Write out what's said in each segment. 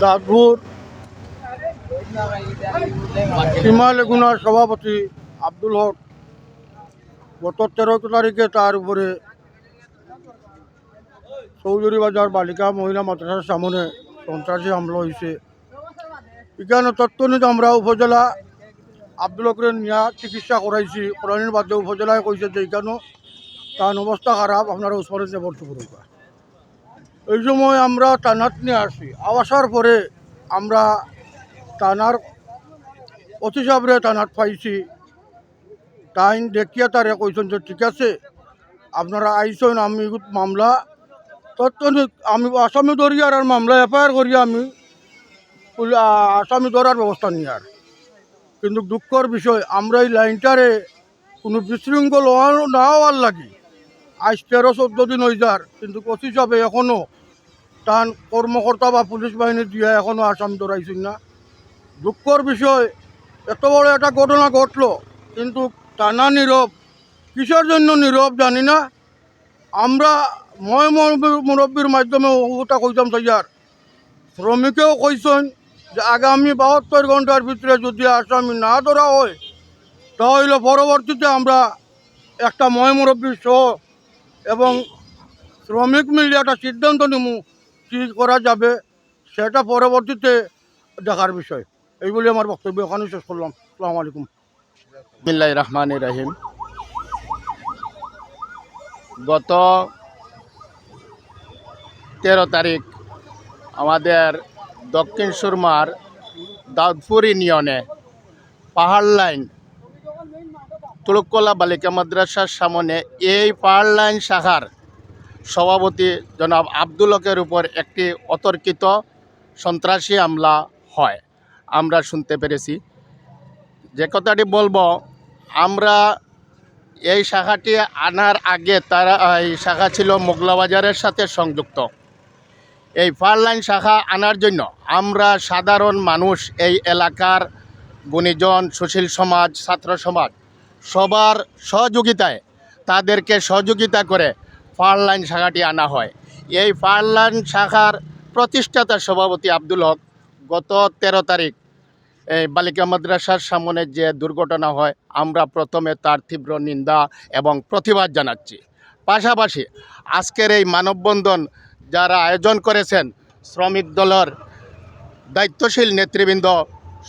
দাঁতপুর সীমা লেগুনার সভাপতি আব্দুল হক গত 13 তারিখে তার উপরে চৌধুরী বাজার বালিকা মহিলা মাদ্রাসার সামনে সন্ত্রাসী হামলা হয়েছে। এখানে তৎক্ষণিক আমরা উপজেলা আব্দুল হকরে নিয়ে চিকিৎসা করাইছি। করানোর বাদে উপজেলায় কইছে যে এখানেও তার অবস্থা খারাপ, আপনারা ওসরে যে ভর্তি করুন। এই সময় আমরা থানাত নিয়ে আসি। আসার পরে আমরা থানার অতি সাহেবরে থানাত পাইছি। তাই দেখিয়া তারে কইছেন যে ঠিক আছে আপনারা আইসেন, আমি মামলা তৎক্ষণিক আমি আসামি ধরিয়ার আর মামলা এফআইআর করিয়া আমি আসামি ধরার ব্যবস্থা নিয়ে আর। কিন্তু দুঃখর বিষয় আমরা এই লাইনটারে কোনো বিশৃঙ্খল না হওয়ার লাগি আজ 13-14 দিন হয়ে যার, কিন্তু কচি হিসাবে এখনও তার কর্মকর্তা বা পুলিশ বাহিনী দিয়ে এখনও আসামি ধরাইছেন না। দুঃখর বিষয় এত বড় একটা ঘটনা ঘটলো কিন্তু টানা নীরব। কিসের জন্য নীরব জানি না। আমরা মুরব্বীর মাধ্যমে ওটা কইতাম স্যার, শ্রমিকেও কইছেন যে আগামী 72 ঘন্টার ভিতরে যদি আসামি না ধরা হয় তাহলে পরবর্তীতে আমরা একটা মুরব্বী সহ এবং শ্রমিক মিলে একটা সিদ্ধান্ত নিব কী করা যাবে, সেটা পরবর্তীতে দেখার বিষয়। এই বলে আমার বক্তব্য ওখানে শেষ করলাম। আসসালামু আলাইকুম। বিসমিল্লাহির রহমানির রহিম। গত 13 তারিখ আমাদের দক্ষিণ সুরমার দাউদপুর ইউনিয়নে পাহাড় লাইন তুলুককলা বালিকা মাদ্রাসার সামনে এই পাহাড় লাইন শাখার সভাপতি জনাব আব্দুল হকের উপর একটি অতর্কিত সন্ত্রাসী হামলা হয় আমরা শুনতে পেরেছি। যে কথাটি বলবো, আমরা এই শাখাটি আনার আগে তারা এই শাখা ছিল মোগলাবাজারের সাথে সংযুক্ত। এই পাহাড় লাইন শাখা আনার জন্য আমরা সাধারণ মানুষ, এই এলাকার গুণীজন, সুশীল সমাজ, ছাত্র সমাজ সবার সহযোগিতায় তাদেরকে সহযোগিতা করে পাহাড় লাইন শাখাটি আনা হয়। এই পাহাড় লাইন শাখার প্রতিষ্ঠাতা সভাপতি আব্দুল হক গত 13 তারিখ এই বালিকা মাদ্রাসার সামনে যে দুর্ঘটনা হয়, আমরা প্রথমে তার তীব্র নিন্দা এবং প্রতিবাদ জানাচ্ছি। পাশাপাশি আজকের এই মানববন্ধন যারা আয়োজন করেছেন, শ্রমিক দলের দায়িত্বশীল নেতৃবৃন্দ,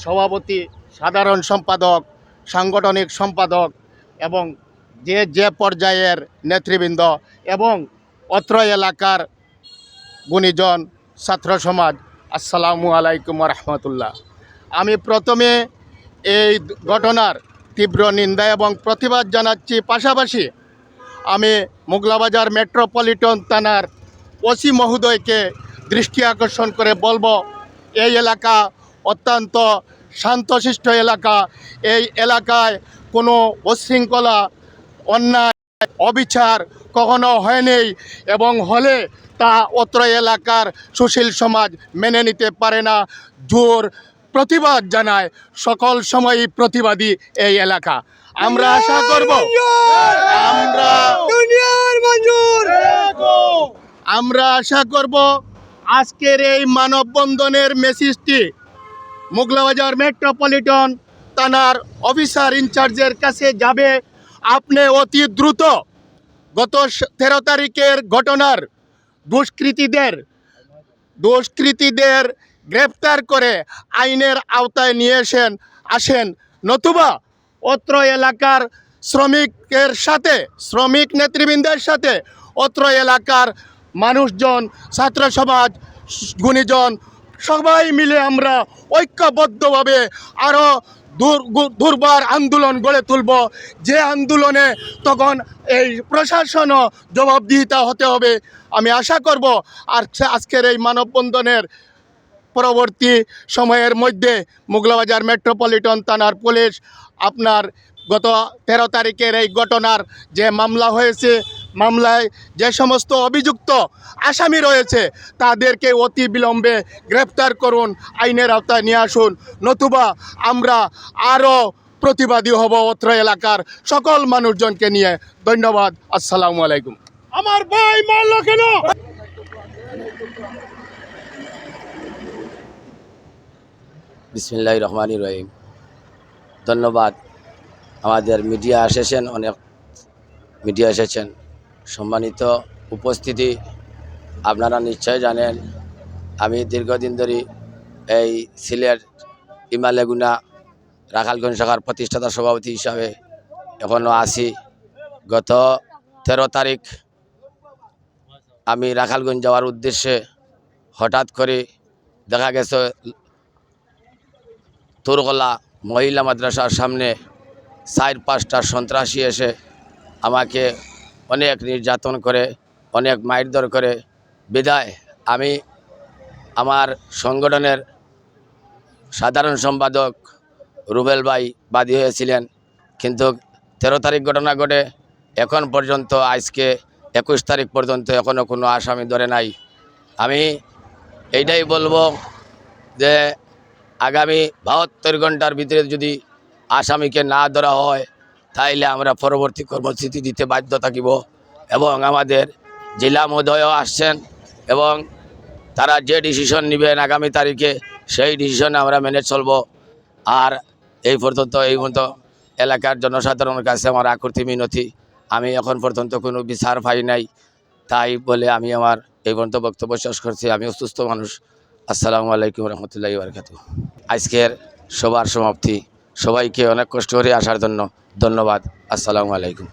সভাপতি, সাধারণ সম্পাদক, সাংগঠনিক সম্পাদক এবং যে পর্যায়ের নেতৃবৃন্দ এবং অত্র এলাকার গুণীজন, ছাত্র সমাজ, আসসালামু আলাইকুম রহমতুল্লাহ। আমি প্রথমে এই ঘটনার তীব্র নিন্দা এবং প্রতিবাদ জানাচ্ছি। পাশাপাশি আমি মোগলাবাজার মেট্রোপলিটন থানার ওসি মহোদয়কে দৃষ্টি আকর্ষণ করে বলবো, এই এলাকা অত্যন্ত শান্তশিষ্ট এলাকা। এই এলাকায় কোনো উচ্ছৃঙ্খলা, অন্যায়, অবিচার কখনো হয়নি এবং হলে তা অত্র এলাকার সুশীল সমাজ মেনে নিতে পারে না। জোর প্রতিবাদ জানায়, সকল সময়ই প্রতিবাদী এই এলাকা। আমরা আশা করব আমরা আশা করব আজকের এই মানববন্ধনের মেসেজটি মোগলাবাজার মেট্রোপলিটন থানার অফিসার ইনচার্জের কাছে যাবে। আপনি অতি দ্রুত গত 13 তারিখের ঘটনার দুষ্কৃতীদের গ্রেপ্তার করে আইনের আওতায় নিয়ে আসেন, নতুবা অত্র এলাকার শ্রমিক নেতৃবৃন্দের সাথে অত্র এলাকার মানুষজন, ছাত্র সমাজ, গুণীজন সবাই মিলে আমরা ঐক্যবদ্ধভাবে আরও দুর্বার আন্দোলন গড়ে তুলব। যে আন্দোলনে তখন এই প্রশাসনও জবাবদিহিতা হতে হবে। আমি আশা করব আর আজকের এই মানববন্ধনের পরবর্তী সময়ের মধ্যে মোগলাবাজার মেট্রোপলিটন থানার পুলিশ আপনার গত 13 তারিখের এই ঘটনার যে মামলা হয়েছে, মামলায় যে সমস্ত অভিযুক্ত আসামি রয়েছে তাদেরকে অতি বিলম্বে গ্রেপ্তার করুন, আইনের আওতায় নিয়ে আসুন, নতুবা আমরা আরও প্রতিবাদী হব অত্র এলাকার সকল মানুষজনকে নিয়ে। ধন্যবাদ। আসসালামু আলাইকুম। আমার ভাই মারলো কেন? বিসমিল্লাহির রহমানির রহিম। ধন্যবাদ। আমাদের মিডিয়া এসেছেন, অনেক মিডিয়া এসেছেন। সম্মানিত উপস্থিতি, আপনারা নিশ্চয় জানেন আমি দীর্ঘদিন ধরে এই সিলেট ইমালেগুনা রাখালগঞ্জ শাখার প্রতিষ্ঠাতা সভাপতি হিসাবে এখনও আছি। গত 13 তারিখ আমি রাখালগঞ্জ যাওয়ার উদ্দেশ্যে হঠাৎ করে দেখা গেছে তুরগলা মহিলা মাদ্রাসার সামনে 4-5টা সন্ত্রাসী এসে আমাকে অনেক নির্যাতন করে, অনেক মারধর করে। বিদায় আমি আমার সংগঠনের সাধারণ সম্পাদক রুবেল ভাই বাদী হয়েছিলেন, কিন্তু 13 তারিখ ঘটনা ঘটে এখন পর্যন্ত, আজকে 21 তারিখ পর্যন্ত এখনও কোনো আসামি ধরে নাই। আমি এইটাই বলবো যে আগামী 72 ঘন্টার ভিতরে যদি আসামিকে না ধরা হয় তাইলে আমরা পরবর্তী কর্মসূচি দিতে বাধ্য থাকিব। এবং আমাদের জেলা মহোদয়ও আসছেন এবং তারা যে ডিসিশন নেবেন আগামী তারিখে সেই ডিসিশনে আমরা মেনে চলব। আর এই পর্যন্ত এলাকার জনসাধারণের কাছে আমার আকুতি মিনতি, আমি এখন পর্যন্ত কোনো বিচার পাই নাই। তাই বলে আমি আমার এই পর্যন্ত বক্তব্য শেষ করছি। আমি অসুস্থ মানুষ। আসসালামু আলাইকুম রহমতুল্লাহি ওয়া বারাকাতুহু। আজকের সবার সমাপ্তি। সবাইকে অনেক কষ্ট করে আসার জন্য ধন্যবাদ। আসসালামু আলাইকুম।